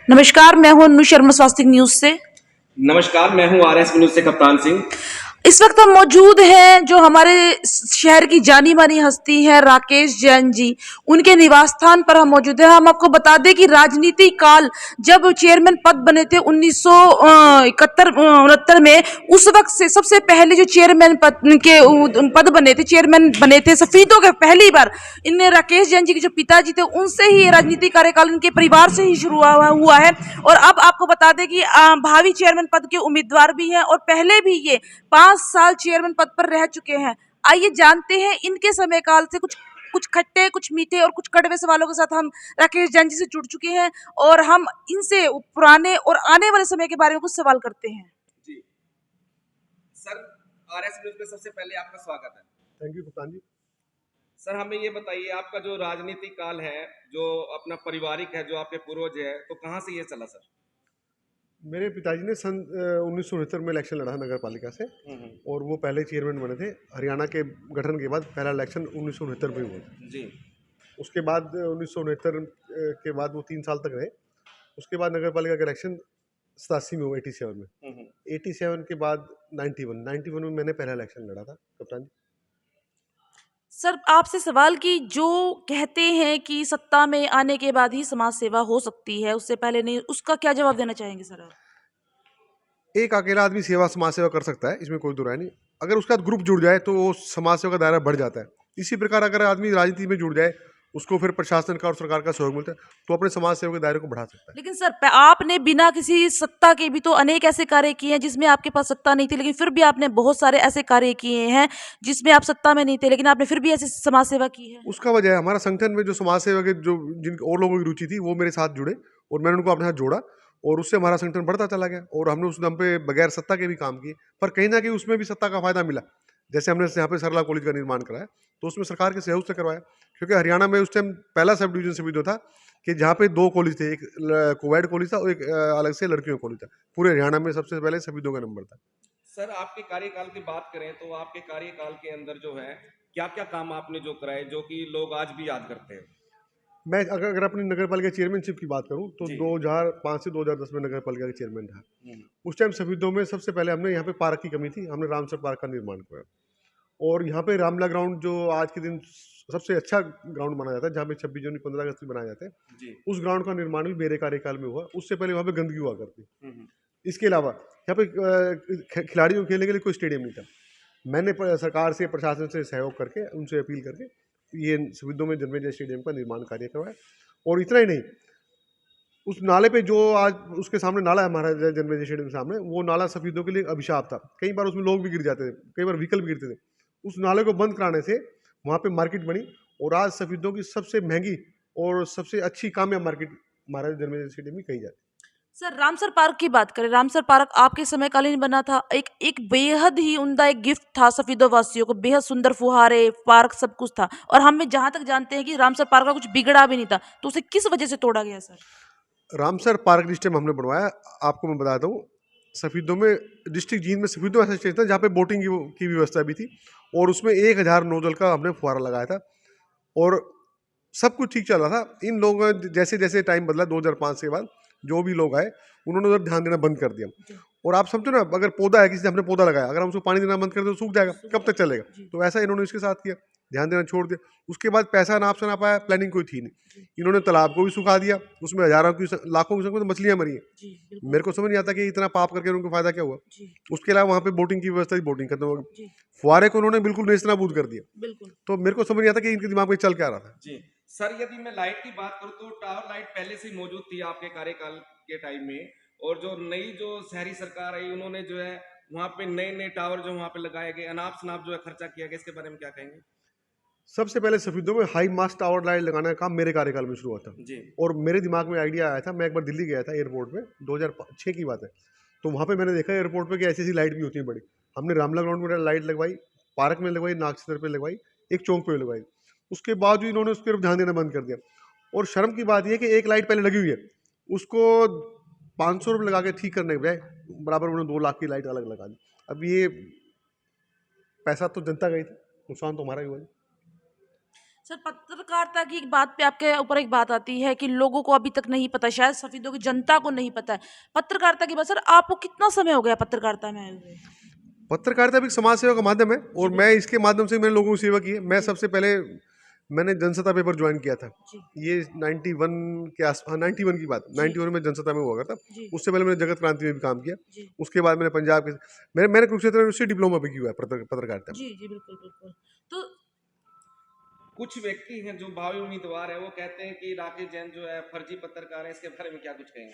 नमस्कार, मैं हूं अनु शर्मा स्वास्थ्य न्यूज से। नमस्कार, मैं हूं आरएस न्यूज से कप्तान सिंह। इस वक्त हम मौजूद हैं जो हमारे शहर की जानी मानी हस्ती है राकेश जैन जी, उनके निवास स्थान पर हम मौजूद हैं। हम आपको बता दें कि राजनीति काल जब चेयरमैन पद बने थे 1971-69 में, उस वक्त से सबसे पहले जो चेयरमैन पद बने थे, चेयरमैन बने थे सफीदों के पहली बार, इनने राकेश जैन जी के जो पिताजी थे उनसे ही ये राजनीतिक कार्यकाल इनके परिवार से ही शुरू हुआ है। और अब आपको बता दें कि भावी चेयरमैन पद के उम्मीदवार भी हैं और पहले भी ये 5 साल चेयरमैन पद पर रह चुके हैं। आइए जानते हैं इनके समय काल से कुछ कुछ खट्टे, कुछ मीठे और कुछ कड़वे सवालों के साथ हम राकेश जैन जी से जुड़ चुके हैं और हम इनसे पुराने और आने वाले समय के बारे में कुछ सवाल करते हैं। जी सर, आरएस न्यूज में सबसे पहले आपका स्वागत है। थैंक यू कप्तान जी। सर, हमें ये बताइए, आपका जो राजनीतिक काल है, जो अपना पारिवारिक है, जो आपके पूर्वज है, तो कहाँ से ये चला सर? मेरे पिताजी ने सन 1969 में इलेक्शन लड़ा नगर पालिका से और वो पहले चेयरमैन बने थे। हरियाणा के गठन के बाद पहला इलेक्शन 1969 में हुआ था। जी। उसके बाद 1969 के बाद वो 3 साल तक रहे। उसके बाद नगर पालिका का इलेक्शन 87 में हुआ, 87 में। 87 के बाद 91 में मैंने पहला इलेक्शन लड़ा था कप्तान जी। सर, आपसे सवाल कि जो कहते हैं कि सत्ता में आने के बाद ही समाज सेवा हो सकती है, उससे पहले नहीं, उसका क्या जवाब देना चाहेंगे सर आप? एक अकेला आदमी समाज सेवा कर सकता है, इसमें कोई दो राय नहीं। अगर उसके साथ ग्रुप जुड़ जाए तो वो समाज सेवा का दायरा बढ़ जाता है। इसी प्रकार अगर आदमी राजनीति में जुड़ जाए, उसको फिर प्रशासन का और सरकार का सहयोग मिलता है, तो अपने समाज सेवा के दायरे को बढ़ा सकता है। लेकिन सर, आपने बिना किसी सत्ता के भी तो अनेक ऐसे कार्य किए हैं जिसमें आपके पास सत्ता नहीं थी, लेकिन फिर भी आपने बहुत सारे ऐसे कार्य किए हैं जिसमें आप सत्ता में नहीं थे, लेकिन आपने फिर भी ऐसी समाज सेवा की है। उसका वजह है हमारा संगठन में जो समाज सेवा के जो जिन और लोगों की रुचि थी, वो मेरे साथ जुड़े और मैंने उनको अपने साथ जोड़ा और उससे हमारा संगठन बढ़ता चला गया और हमने उस दम पे बगैर सत्ता के भी काम किए। पर कहीं ना कहीं उसमें भी सत्ता का फायदा मिला। जैसे हमने यहाँ पे सरला कॉलेज का निर्माण कराया, तो उसमें सरकार के सहयोग से करवाया, क्योंकि हरियाणा में उस टाइम पहला सब डिवीजन समिति था कि जहाँ पे 2 कॉलेज थे, एक कोवैड कॉलेज था और एक अलग से लड़कियों का कॉलेज था। पूरे हरियाणा में सबसे पहले सभी 2 का नंबर था। सर, आपके कार्यकाल की बात करें तो आपके कार्यकाल के अंदर जो है, क्या क्या काम आपने जो कराए, जो कि लोग आज भी याद करते हैं? मैं अगर अपनी नगर पालिका चेयरमैनशिप की बात करूं तो जी। 2005 से 2010 में नगर पालिका का चेयरमैन था। उस टाइम सफीदों में सबसे पहले हमने यहाँ पे पार्क की कमी थी, हमने रामसर पार्क का निर्माण किया और यहाँ पे रामला ग्राउंड जो आज के दिन सबसे अच्छा ग्राउंड माना जाता है, जहाँ पे 26 जनवरी 15 अगस्त भी बनाए जाते हैं, जी। उस ग्राउंड का निर्माण भी मेरे कार्यकाल में हुआ। उससे पहले वहाँ पे गंदगी हुआ करती। इसके अलावा यहाँ पे खिलाड़ियों को खेलने के लिए कोई स्टेडियम नहीं था। मैंने सरकार से, प्रशासन से सहयोग करके, उनसे अपील करके ये सफीदों में जन्मेजय स्टेडियम का निर्माण कार्य करवाया। और इतना ही नहीं, उस नाले पे जो आज उसके सामने नाला है हमारा जन्मेजय स्टेडियम के सामने, वो नाला सफीदों के लिए एक अभिशाप था। कई बार उसमें लोग भी गिर जाते थे, कई बार व्हीकल भी गिरते थे। उस नाले को बंद कराने से वहाँ पे मार्केट बनी और आज सफीदों की सबसे महंगी और सबसे अच्छी कामयाब मार्केट महाराजा जन्मेजय स्टेडियम की कही जाती है। सर, रामसर पार्क की बात करें, रामसर पार्क आपके समयकालीन बना था। एक एक बेहद ही उम्दा एक गिफ्ट था सफीदो वासियों को, बेहद सुंदर फुहारे, पार्क सब कुछ था और हम जहां तक जानते हैं कि रामसर पार्क का कुछ बिगड़ा भी नहीं था, तो उसे किस वजह से तोड़ा गया सर? रामसर पार्क जिस टाइम हमने बनवाया, आपको मैं बताता हूँ, सफीदों में डिस्ट्रिक्ट जींद में सफीदों ऐसा स्टेशन था जहाँ पे बोटिंग की व्यवस्था भी थी और उसमें 1000 नोजल का हमने फुहारा लगाया था और सब कुछ ठीक चल रहा था। इन लोगों ने जैसे जैसे टाइम बदला 2005 के बाद, जो भी लोग आए उन्होंने उधर ध्यान देना बंद कर दिया। और आप समझो ना, अगर पौधा है, किसी से हमने पौधा लगाया, अगर हम उसको पानी देना बंद कर दें तो सूख जाएगा, कब तक चलेगा? तो ऐसा इन्होंने इसके साथ किया, ध्यान देना छोड़ दिया। उसके बाद पैसा नाप से ना पाया, प्लानिंग कोई थी नहीं, इन्होंने तालाब को भी सुखा दिया, उसमें हजारों की लाखों की संख्या में मछलियां मरी हैं। मेरे को समझ नहीं आता कि इतना पाप करके उनको फायदा क्या हुआ। उसके अलावा वहाँ पे बोटिंग की व्यवस्था थी, बोटिंग खत्म हो गई। फुहारे को उन्होंने बिल्कुल नेस्तनाबूद कर दिया। तो मेरे को समझ नहीं आता कि इनके दिमाग में चल क्या रहा था। जी सर, यदि मैं लाइट की बात करूं तो टावर लाइट पहले से मौजूद थी आपके कार्यकाल के टाइम में, और जो नई जो शहरी सरकार आई, उन्होंने जो है वहाँ पे नए नए टावर जो वहाँ पे लगाए गए, अनाप शनाप जो है खर्चा किया गया, इसके बारे में क्या कहेंगे? सबसे पहले सफीदों में हाई मास्ट टावर लाइट लगाने का काम मेरे कार्यकाल में शुरू हुआ था जी। और मेरे दिमाग में आइडिया आया था। मैं एक बार दिल्ली गया था एयरपोर्ट में, 2006 की बात है। तो वहाँ पे मैंने देखा एयरपोर्ट पे कि ऐसी ऐसी लाइट भी होती है बड़ी। हमने रामला ग्राउंड में लाइट लगवाई, पार्क में लगवाई, नागचंद्र पे लगवाई, एक चौक पे लगवाई। उसके बाद भी इन्होंने उसके ऊपर ध्यान देना बंद कर दिया। और शर्म की बात यह है कि एक लाइट पहले लगी हुई है, उसको 500 रुपये लगा के ठीक करने के बजाय बराबर उन्होंने 2 लाख की लाइट अलग लगा दी। अब ये पैसा तो जनता का ही था, नुकसान तो हमारा ही हुआ। सर, पत्रकारिता की एक बात पे आपके ऊपर एक बात आती है कि लोगों को अभी तक नहीं पता, शायद सफेदों की जनता को नहीं पता है पत्रकारिता की बात। सर, आपको कितना समय हो गया पत्रकारिता में आए हुए? पत्रकारिता भी एक समाज सेवा का माध्यम है जी और मैं बिल्कुल। इसके माध्यम से मैंने लोगों की सेवा की है। मैं जी सबसे पहले मैंने जनसत्ता पेपर ज्वाइन किया था। जी ये 91 के आस, हाँ 91 की बात, जी 91 में जनसत्ता में हुआ करता। जी उससे पहले मैंने जगत क्रांति में भी काम किया। जी उसके बाद मैंने पंजाब के, मैंने कुरुक्षेत्र यूनिवर्सिटी डिप्लोमा भी किया हुआ है पत्रकारिता में। जी जी बिल्कुल बिल्कुल। तो कुछ व्यक्ति हैं जो भावी उम्मीदवार है, वो कहते हैं कि राकेश जैन जो है फर्जी पत्रकार है, इसके बारे में क्या कुछ कहेंगे?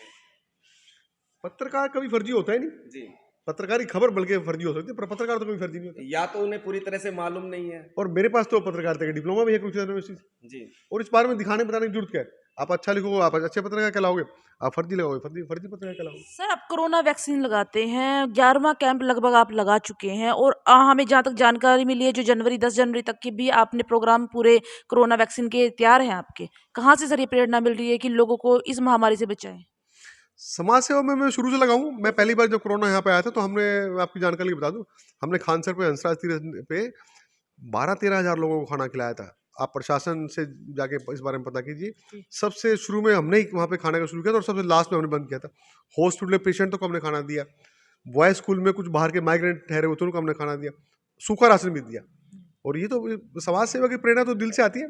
पत्रकार कभी फर्जी होता है नहीं। जी। पत्रकारी खबर बल्कि फर्जी हो सकती है, पर पत्रकार तो कभी फर्जी नहीं होता। या तो उन्हें पूरी तरह से मालूम नहीं है। और मेरे पास तो पत्रकारिता का डिप्लोमा भी है कुरुक्षेत्र यूनिवर्सिटी से। जी। और इस बारे में दिखाने बताने की जरूरत क्या है? आप अच्छा लिखोगे आप अच्छे पत्रकार कहलाओगे, आप फर्जी लगाओगे फर्जी फर्जी पत्रकार कहलाओगे। सर, आप कोरोना वैक्सीन लगाते हैं, 11वां कैंप लगभग आप लगा चुके हैं और हमें जहाँ तक जानकारी मिली है जो जनवरी 10 जनवरी तक के भी आपने प्रोग्राम पूरे कोरोना वैक्सीन के तैयार हैं आपके। कहाँ से सर ये प्रेरणा मिल रही है कि लोगों को इस महामारी से बचाएं? समाज सेवा में मैं शुरू से लगा हूँ। मैं पहली बार जब कोरोना यहाँ पे आया था तो हमने, मैं आपकी जानकारी बता दूं, हमने खान सर पे हंसराज तीर्थ पे 12-13 हज़ार लोगों को खाना खिलाया था। आप प्रशासन से जाके इस बारे में पता कीजिए। जी सबसे शुरू में हमने ही वहाँ पे खाने का शुरू किया था और सबसे लास्ट में हमने बंद किया था। हॉस्पिटल में पेशेंटों को हमने खाना दिया। बॉयज स्कूल में कुछ बाहर के माइग्रेंट ठहरे हुए थे उनको हमने खाना दिया। सूखा राशन भी दिया। और ये तो समाज सेवा की प्रेरणा तो दिल से आती है।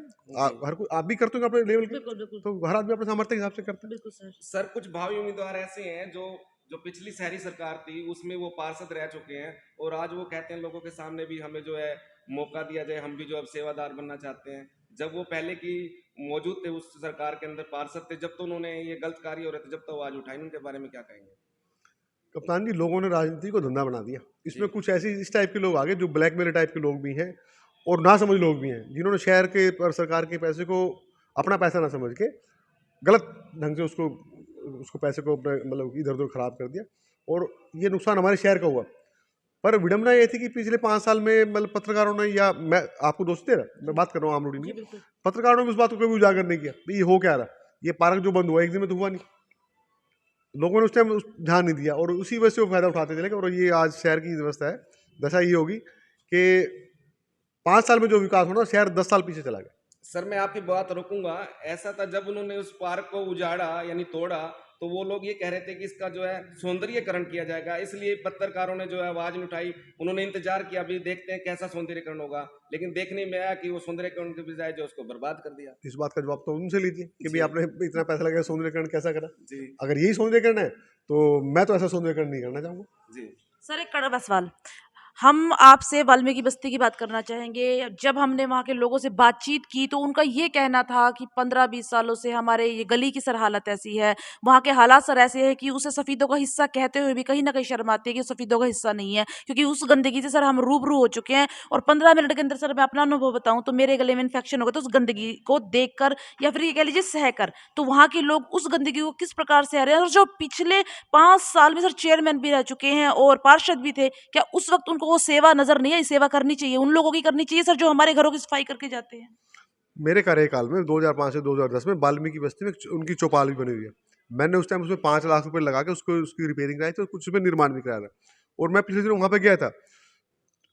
हर कोई आप भी करते हो अपने लेवल के, बिल्कुल बिल्कुल तो हर आदमी अपने सामर्थ्य के हिसाब से करता है। बिल्कुल सर। सर, कुछ भावी उम्मीदवार ऐसे हैं जो जो पिछली शहरी सरकार थी उसमें वो पार्षद रह चुके हैं और आज वो कहते हैं लोगों के सामने भी हमें जो है मौका दिया जाए, हम भी जो अब सेवादार बनना चाहते हैं। जब वो पहले की मौजूद थे उस सरकार के अंदर पार्षद थे, जब तो उन्होंने ये गलत कार्य हो रहे थे, जब तो आवाज उठाई, उनके बारे में क्या कहेंगे? कप्तान जी, लोगों ने राजनीति को धंधा बना दिया। इसमें जी। कुछ ऐसी इस टाइप के लोग आ गए जो ब्लैकमेल टाइप के लोग भी हैं और ना समझ लोग भी हैं, जिन्होंने शहर के पर सरकार के पैसे को अपना पैसा ना समझ के गलत ढंग से उसको उसको पैसे को अपने मतलब इधर उधर खराब कर दिया और ये नुकसान हमारे शहर का हुआ। पर विडम्बना ये थी कि पिछले 5 साल में मतलब पत्रकारों ने, या मैं आपको दोस्त दे रहा, मैं बात कर रहा हूँ आम लोडिंग जी की, बिल्कुल पत्रकारों ने उस बात को कभी उजागर नहीं किया भाई ये हो क्या रहा। ये पार्क जो बंद हुआ एक दिन में तो हुआ नहीं। लोगों ने उस टाइम ध्यान नहीं दिया और उसी वजह से वो फायदा उठाते चले गए। और ये आज शहर की व्यवस्था है, दशा ये होगी कि 5 साल में जो विकास होना, शहर 10 साल पीछे चला गया। सर, मैं आपकी बात रोकूंगा। ऐसा था जब उन्होंने उस पार्क को उजाड़ा यानी तोड़ा, तो वो लोग ये कह रहे थे कि इसका जो है सौंदर्यीकरण किया जाएगा, इसलिए पत्रकारों ने जो है आवाज नहीं उठाई। उन्होंने इंतजार किया, अभी देखते हैं कैसा सौंदर्यीकरण होगा, लेकिन देखने में आया कि वो सौंदर्यीकरण के बजाय जो उसको बर्बाद कर दिया। इस बात का जवाब तो उनसे लीजिए कि भाई जी। आपने इतना पैसा लगाया, सौंदर्यकरण कैसा करा। जी। अगर यही सौंदर्यकरण है तो मैं तो ऐसा सौंदर्यकरण नहीं करना चाहूँगा। जी। सर, एक कड़वा सवाल। हम आपसे वाल्मीकि बस्ती की बात करना चाहेंगे। जब हमने वहाँ के लोगों से बातचीत की तो उनका ये कहना था कि 15-20 सालों से हमारे ये गली की सर हालत ऐसी है, वहाँ के हालात सर ऐसे हैं कि उसे सफ़ीदों का हिस्सा कहते हुए भी कहीं न कहीं शर्म आती है कि सफ़ीदों का हिस्सा नहीं है, क्योंकि उस गंदगी से सर हम रूबरू हो चुके हैं। और 15 मिनट के अंदर सर मैं अपना अनुभव बताऊँ तो मेरे गले में इन्फेक्शन हो गया था उस गंदगी को देखकर, या फिर ये कह लीजिए सहकर। तो वहाँ के लोग उस गंदगी को किस प्रकार से आ रहे हैं, और जो पिछले 5 साल में सर चेयरमैन भी रह चुके हैं और पार्षद भी थे, क्या उस वक़्त उनको वो सेवा नज़र नहीं आई? सेवा करनी चाहिए, उन लोगों की करनी चाहिए सर जो हमारे घरों की सफाई करके जाते हैं। मेरे कार्यकाल में 2005 से 2010 में वाल्मीकि बस्ती में उनकी चौपाल भी बनी हुई है। मैंने उस टाइम उसमें 5 लाख रुपए लगा के उसको उसकी रिपेयरिंग कराई थी और कुछ उसमें निर्माण भी कराया था। और मैं पिछले दिनों वहाँ पे गया था।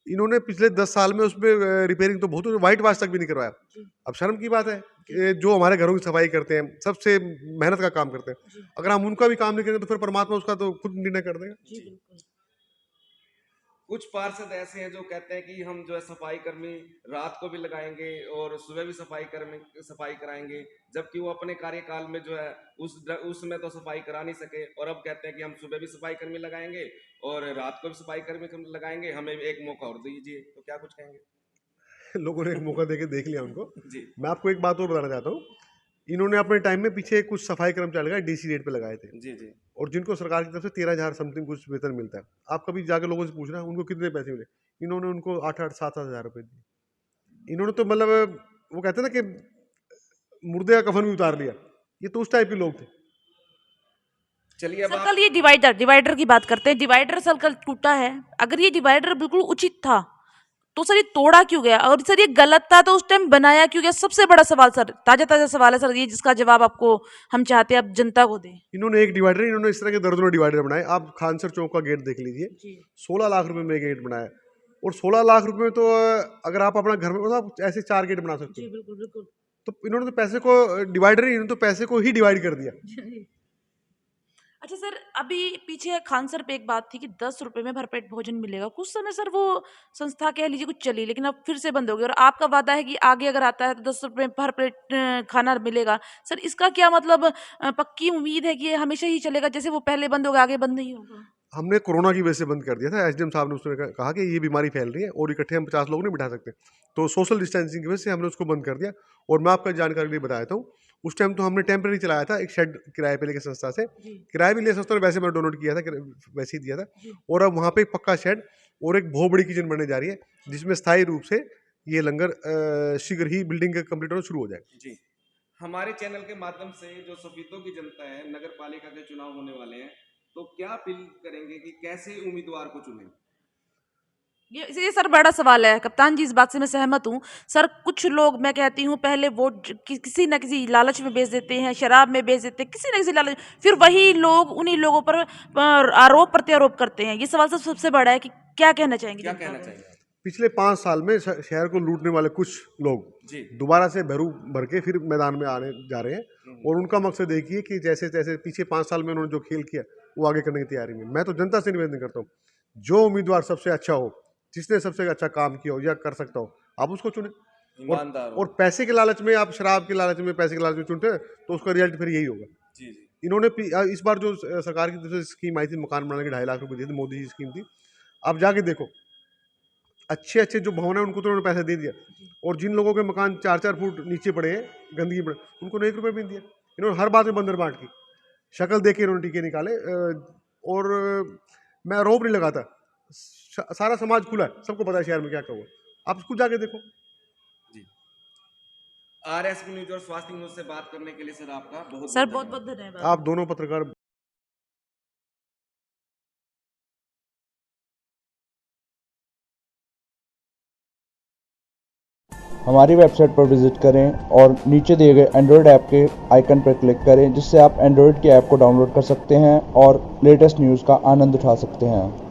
इन्होंने पिछले 10 साल में उसमें रिपेयरिंग तो बहुत, वाइट वाश तक भी नहीं करवाया। जी अब शर्म की बात है कि जो हमारे घरों की सफाई करते हैं, सबसे मेहनत का काम करते हैं, जी अगर हम उनका भी काम नहीं करेंगे तो फिर परमात्मा उसका तो खुद निर्णय कर देगा। जी बिल्कुल। कुछ पार्षद ऐसे हैं जो कहते हैं कि हम जो है सफाई कर्मी रात को भी लगाएंगे और सुबह भी सफाई कर्मी सफाई कराएंगे, जबकि वो अपने कार्यकाल में जो है उसमें तो सफाई करा नहीं सके, और अब कहते हैं कि हम सुबह भी सफाई कर्मी लगाएंगे और रात को भी सफाई कर्मी लगाएंगे, हमें एक मौका और दीजिए। तो क्या कुछ कहेंगे? लोगों ने एक मौका देके देख लिया उनको। जी। मैं आपको एक बात और बताना चाहता हूँ। इन्होंने अपने टाइम में पीछे कुछ सफाई कर्मचारी लगाए, डीसी रेट पे लगाए थे, जी। जी। और जिनको सरकार की तरफ से 13,000 समथिंग कुछ वेतन मिलता है। आप कभी जाके लोगों से पूछना उनको कितने पैसे मिले। इन्होंने उनको 8-8, 7-7 हज़ार रुपए दिए। इन्होंने तो मतलब वो कहते हैं ना कि मुर्दे का कफन भी उतार लिया। ये तो उस टाइप के लोग थे। चलिए अब सर, आप कल ये डिवाइडर की बात करते हैं। डिवाइडर सर कल टूटा है। अगर ये डिवाइडर बिल्कुल उचित था तो सर ये तोड़ा क्यों गया? अगर सर ये गलत था तो उस टाइम बनाया क्यों गया? सबसे बड़ा सवाल सर, ताजा सवाल है सर ये, जिसका जवाब आपको हम चाहते हैं आप जनता को दें। इन्होंने एक डिवाइडर, इन्होंने इस तरह के दर्जनों डिवाइडर बनाए। आप खानसर चौक का गेट देख लीजिए, जी 16 लाख रुपए में गेट बनाया। और 16 लाख रुपए में तो अगर आप अपना घर में मतलब आप ऐसे 4 गेट बना सकते जी हो। बिल्कुल बिल्कुल तो इन्होंने तो पैसे को डिवाइडर ही, इन्होंने तो पैसे को ही डिवाइड कर दिया। अच्छा सर, अभी पीछे खान सर पे एक बात थी कि 10 रुपए में भरपेट भोजन मिलेगा। कुछ समय सर वो संस्था कह लीजिए कुछ चली, लेकिन अब फिर से बंद हो गई और आपका वादा है कि आगे अगर आता है तो 10 रुपए में भरपेट खाना मिलेगा। सर इसका क्या मतलब पक्की उम्मीद है कि ये हमेशा ही चलेगा, जैसे वो पहले बंद होगा आगे बंद नहीं होगा? हमने कोरोना की वजह से बंद कर दिया था। एसडीएम साहब ने उसने कहा कि ये बीमारी फैल रही है और इकट्ठे हम 50 लोग नहीं बिठा सकते, तो सोशल डिस्टेंसिंग की वजह से हमने उसको बंद कर दिया। और मैं आपका जानकारी के लिए बता देता हूँ, उस टाइम तो हमने टेम्परेरी चलाया था, एक शेड किराए पे लेके संस्था से। जी किराया भी ले संस्था ने, वैसे मैं डोनेट किया था, वैसे ही दिया था। जी और अब वहाँ पे एक पक्का शेड और एक बहुत बड़ी किचन बनने जा रही है, जिसमें स्थायी रूप से ये लंगर शीघ्र ही बिल्डिंग का कंप्लीट होना शुरू हो जाएगा। जी, हमारे चैनल के माध्यम से जो सफीदों की जनता है, नगर पालिका के चुनाव होने वाले हैं, तो क्या अपील करेंगे कि कैसे उम्मीदवार को चुनें? ये सर बड़ा सवाल है कप्तान जी, इस बात से मैं सहमत हूँ। सर कुछ लोग, मैं कहती हूँ, पहले वोट किसी न किसी लालच में बेच देते हैं, शराब में बेच देते हैं, किसी न किसी लालच, फिर वही लोग उन्हीं लोगों पर आरोप प्रत्यारोप करते हैं। ये सवाल सबसे बड़ा है कि क्या कहना चाहेंगे क्या जनता कहना को? चाहिए आप? पिछले 5 साल में शहर को लूटने वाले कुछ लोग जी। दोबारा से भरू भर के फिर मैदान में आने जा रहे हैं। और उनका मकसद देखिए कि जैसे जैसे पीछे 5 साल में उन्होंने जो खेल किया वो आगे करने की तैयारी में। मैं तो जनता से निवेदन करता हूँ, जो उम्मीदवार सबसे अच्छा हो, जिसने सबसे अच्छा काम किया हो या कर सकता हो, आप उसको चुने। ईमानदार हो। और पैसे के लालच में, आप शराब के लालच में, पैसे के लालच में चुनते हैं तो उसका रिजल्ट फिर यही होगा। जी जी। इन्होंने इस बार जो सरकार की तरफ से स्कीम आई थी, मकान बनाने के 2.5 लाख रुपए दिए थे, मोदी जी की स्कीम थी। आप जाके देखो, अच्छे अच्छे जो भवन है उनको तो उन्होंने पैसा दे दिया, और जिन लोगों के मकान 4-4 फुट नीचे पड़े हैं, गंदगी पड़े, उनको 1 रुपये भी नहीं दिया। इन्होंने हर बात में बंदर बांट की शक्ल देके इन्होंने टीके निकाले। और मैं आरोप नहीं लगाता, सारा समाज खुला है, सबको पता है शहर में क्या क्या हुआ, आप उसको जाके देखो। जी, आरएसपी न्यूज और स्वास्थ्य न्यूज से बात करने के लिए सर आपका बहुत सर बहुत बहुत धन्यवाद। आप दोनों पत्रकार हमारी वेबसाइट पर विजिट करें और नीचे दिए गए एंड्रॉयड ऐप के आइकन पर क्लिक करें, जिससे आप एंड्रॉयड की ऐप को डाउनलोड कर सकते हैं और लेटेस्ट न्यूज़ का आनंद उठा सकते हैं।